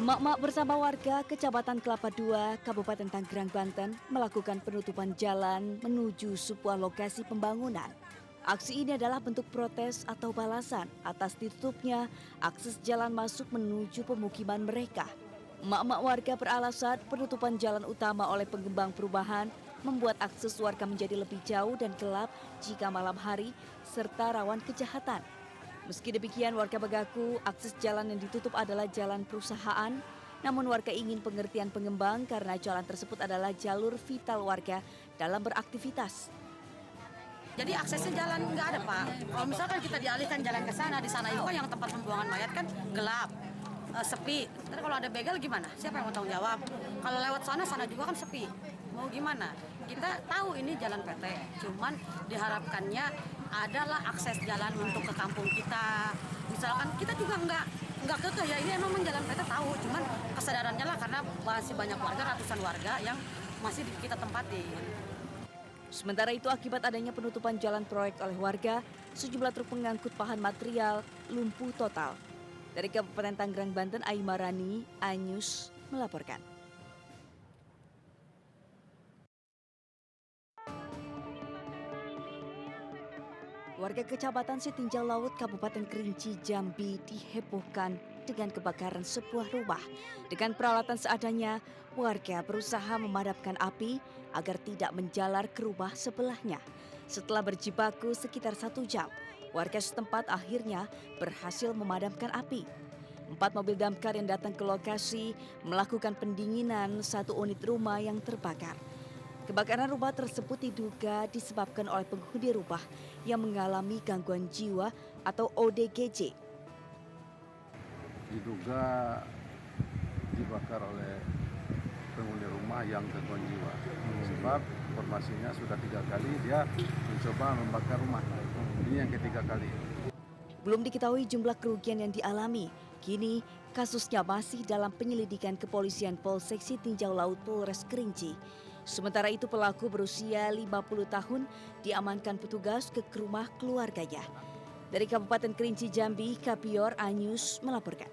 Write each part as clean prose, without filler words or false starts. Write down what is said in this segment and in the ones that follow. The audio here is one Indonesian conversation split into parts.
Emak-emak bersama warga Kecamatan Kelapa II, Kabupaten Tanggerang, Banten melakukan penutupan jalan menuju sebuah lokasi pembangunan. Aksi ini adalah bentuk protes atau balasan atas ditutupnya akses jalan masuk menuju pemukiman mereka. Emak-emak warga beralasan penutupan jalan utama oleh pengembang perumahan membuat akses warga menjadi lebih jauh dan gelap jika malam hari serta rawan kejahatan. Meski demikian, warga mengaku akses jalan yang ditutup adalah jalan perusahaan, namun warga ingin pengertian pengembang karena jalan tersebut adalah jalur vital warga dalam beraktivitas. Jadi aksesnya jalan nggak ada, Pak. Kalau misalkan kita dialihkan jalan ke sana, di sana itu kan yang tempat pembuangan mayat kan gelap, sepi. Terus kalau ada begal gimana? Siapa yang mau tanggung jawab? Kalau lewat sana juga kan sepi. Mau gimana? Kita tahu ini jalan PT, cuman diharapkannya adalah akses jalan untuk ke kampung kita. Misalkan kita juga nggak kekeh ya, ini emang jalan PT tahu, cuman kesadarannya lah karena masih banyak warga, ratusan warga yang masih kita tempatin. Sementara itu, akibat adanya penutupan jalan proyek oleh warga, sejumlah truk pengangkut bahan material lumpuh total. Dari Kabupaten Tanggerang, Banten, Aimarani, Anyus melaporkan. Warga Kecamatan Sitinjau Laut, Kabupaten Kerinci, Jambi dihebohkan dengan kebakaran sebuah rumah. Dengan peralatan seadanya, warga berusaha memadamkan api agar tidak menjalar ke rumah sebelahnya. Setelah berjibaku sekitar 1 jam, warga setempat akhirnya berhasil memadamkan api. 4 mobil damkar yang datang ke lokasi melakukan pendinginan 1 unit rumah yang terbakar. Kebakaran rumah tersebut diduga disebabkan oleh penghuni rumah yang mengalami gangguan jiwa atau ODGJ. Diduga dibakar oleh penghuni rumah yang gangguan jiwa. Sebab informasinya sudah 3 kali dia mencoba membakar rumah. Ini yang ketiga kali. Belum diketahui jumlah kerugian yang dialami. Kini kasusnya masih dalam penyelidikan kepolisian Polsek Sitinjau Laut Polres Kerinci. Sementara itu pelaku berusia 50 tahun diamankan petugas ke rumah keluarganya. Dari Kabupaten Kerinci, Jambi, Kapior Anyus melaporkan.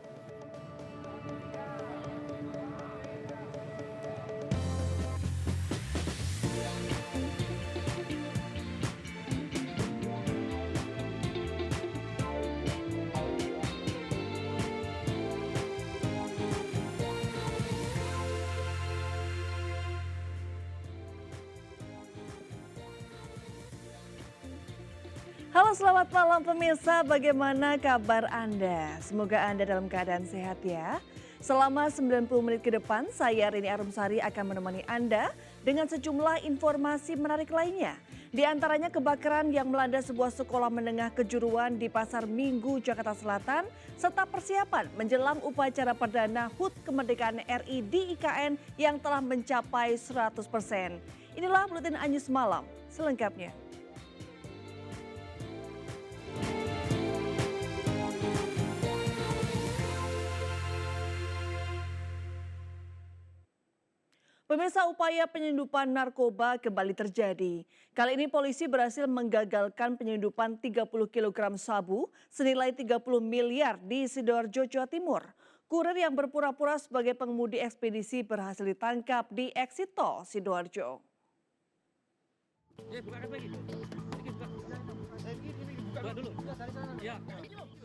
Halo, selamat malam pemirsa, bagaimana kabar Anda? Semoga Anda dalam keadaan sehat ya. Selama 90 menit ke depan, saya Rini Arumsari akan menemani Anda dengan sejumlah informasi menarik lainnya. Di antaranya kebakaran yang melanda sebuah sekolah menengah kejuruan di Pasar Minggu, Jakarta Selatan, serta persiapan menjelang upacara perdana HUT Kemerdekaan RI di IKN yang telah mencapai 100%. Inilah Buletin Anyus Malam selengkapnya. Pemirsa, upaya penyelundupan narkoba kembali terjadi. Kali ini polisi berhasil menggagalkan penyelundupan 30 kg sabu senilai 30 miliar di Sidoarjo, Jawa Timur. Kurir yang berpura-pura sebagai pengemudi ekspedisi berhasil ditangkap di eksit tol Sidoarjo.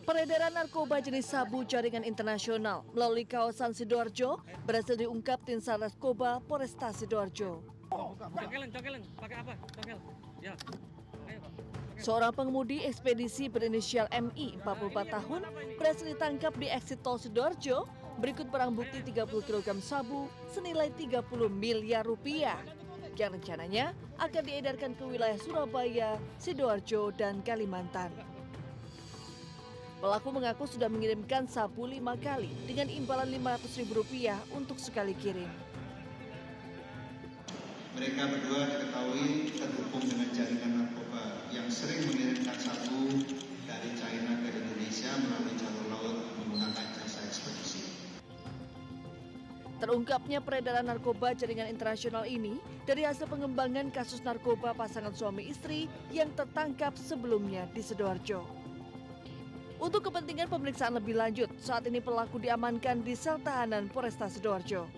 Peredaran narkoba jenis sabu jaringan internasional melalui kawasan Sidoarjo berhasil diungkap tim Sar Narkoba Polresta Sidoarjo. Cokelan, pakai apa? Cokel. Ya. Ayo. Seorang pengemudi ekspedisi berinisial MI 44 tahun berhasil ditangkap di eksit tol Sidoarjo berikut barang bukti 30 kg sabu senilai 30 miliar rupiah yang rencananya akan diedarkan ke wilayah Surabaya, Sidoarjo, dan Kalimantan. Pelaku mengaku sudah mengirimkan sabu 5 kali dengan imbalan Rp500.000 untuk sekali kirim. Mereka berdua diketahui terhubung dengan jaringan narkoba yang sering mengirimkan sabu dari China ke Indonesia melalui jalur laut menggunakan jasa ekspedisi. Terungkapnya peredaran narkoba jaringan internasional ini dari hasil pengembangan kasus narkoba pasangan suami istri yang tertangkap sebelumnya di Sidoarjo. Untuk kepentingan pemeriksaan lebih lanjut, saat ini pelaku diamankan di sel tahanan Polresta Sidoarjo.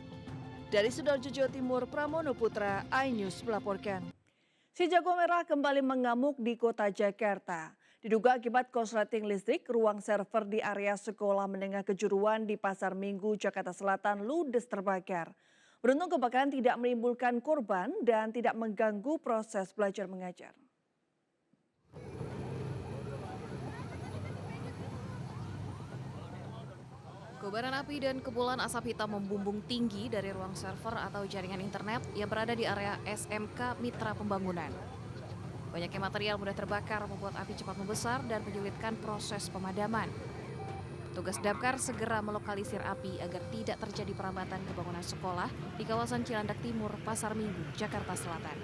Dari Sidoarjo, Jawa Timur, Pramono Putra, iNews melaporkan. Si jago merah kembali mengamuk di kota Jakarta. Diduga akibat korsleting listrik, ruang server di area sekolah menengah kejuruan di Pasar Minggu, Jakarta Selatan ludes terbakar. Beruntung kebakaran tidak menimbulkan korban dan tidak mengganggu proses belajar mengajar. Kobaran api dan kepulan asap hitam membumbung tinggi dari ruang server atau jaringan internet yang berada di area SMK Mitra Pembangunan. Banyaknya material mudah terbakar membuat api cepat membesar dan menyulitkan proses pemadaman. Tugas damkar segera melokalisir api agar tidak terjadi perambatan ke bangunan sekolah di kawasan Cilandak Timur, Pasar Minggu, Jakarta Selatan.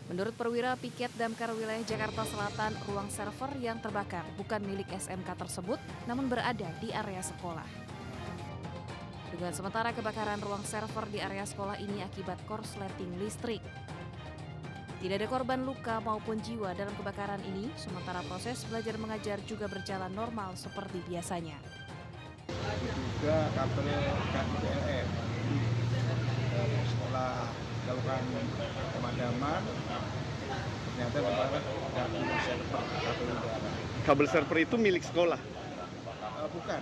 Menurut perwira piket damkar wilayah Jakarta Selatan, ruang server yang terbakar bukan milik SMK tersebut, namun berada di area sekolah. Dugaan sementara kebakaran ruang server di area sekolah ini akibat korsleting listrik. Tidak ada korban luka maupun jiwa dalam kebakaran ini, sementara proses belajar mengajar juga berjalan normal seperti biasanya. Juga kabel KIPLN dari sekolah dilakukan pemadaman, ternyata kemarin kabel server kabel udara. Kabel server itu milik sekolah? Bukan,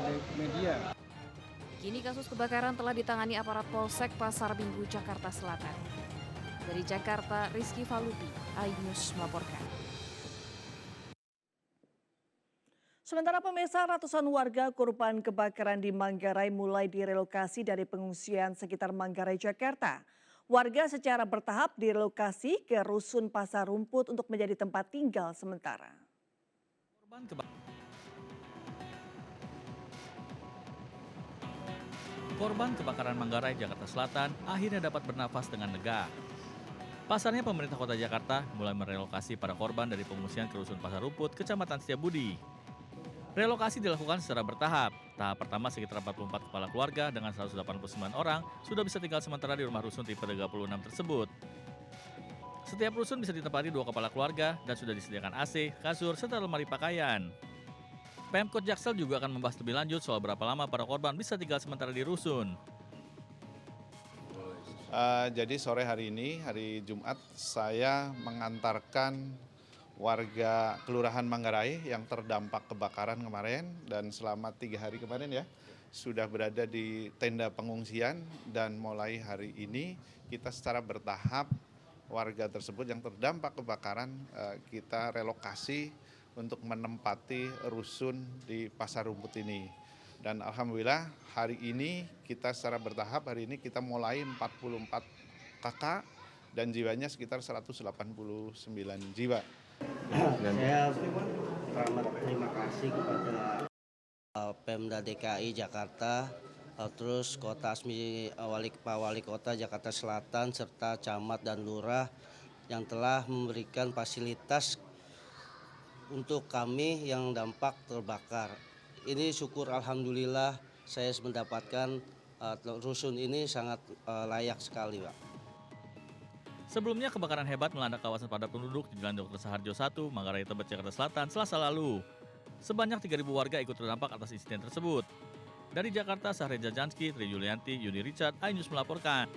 milik media. Kini kasus kebakaran telah ditangani aparat Polsek Pasar Minggu, Jakarta Selatan. Dari Jakarta, Rizky Falupi, iNews melaporkan. Sementara pemirsa, ratusan warga korban kebakaran di Manggarai mulai direlokasi dari pengungsian sekitar Manggarai, Jakarta. Warga secara bertahap direlokasi ke Rusun Pasar Rumput untuk menjadi tempat tinggal sementara. Korban kebakaran Manggarai, Jakarta Selatan akhirnya dapat bernafas dengan lega. Pasarnya pemerintah kota Jakarta mulai merelokasi para korban dari pengungsian ke Rusun Pasar Rumput, Kecamatan Setiabudi. Relokasi dilakukan secara bertahap. Tahap pertama sekitar 44 kepala keluarga dengan 189 orang sudah bisa tinggal sementara di rumah rusun tipe 36 tersebut. Setiap rusun bisa ditempati 2 kepala keluarga dan sudah disediakan AC, kasur, serta lemari pakaian. Pemkot Jaksel juga akan membahas lebih lanjut soal berapa lama para korban bisa tinggal sementara di rusun. Jadi sore hari ini, hari Jumat, saya mengantarkan warga Kelurahan Manggarai yang terdampak kebakaran kemarin dan selama 3 hari kemarin ya sudah berada di tenda pengungsian, dan mulai hari ini kita secara bertahap warga tersebut yang terdampak kebakaran kita relokasi untuk menempati rusun di Pasar Rumput ini. Dan alhamdulillah hari ini kita secara bertahap hari ini kita mulai 44 kakak dan jiwanya sekitar 189 jiwa. Saya teramat terima kasih kepada Pemda DKI Jakarta, terus Kota Asmi, Pak Wali Kota Jakarta Selatan, serta Camat dan Lurah yang telah memberikan fasilitas untuk kami yang dampak terbakar. Ini syukur alhamdulillah saya mendapatkan rusun ini sangat layak sekali, Pak. Sebelumnya kebakaran hebat melanda kawasan padat penduduk di Jalan Dr. Saharjo 1, Manggarai Tebet, Jakarta Selatan, Selasa lalu. Sebanyak 3.000 warga ikut terdampak atas insiden tersebut. Dari Jakarta, Sahreja Janski, Tri Julianti, Yuni Richard, iNews melaporkan.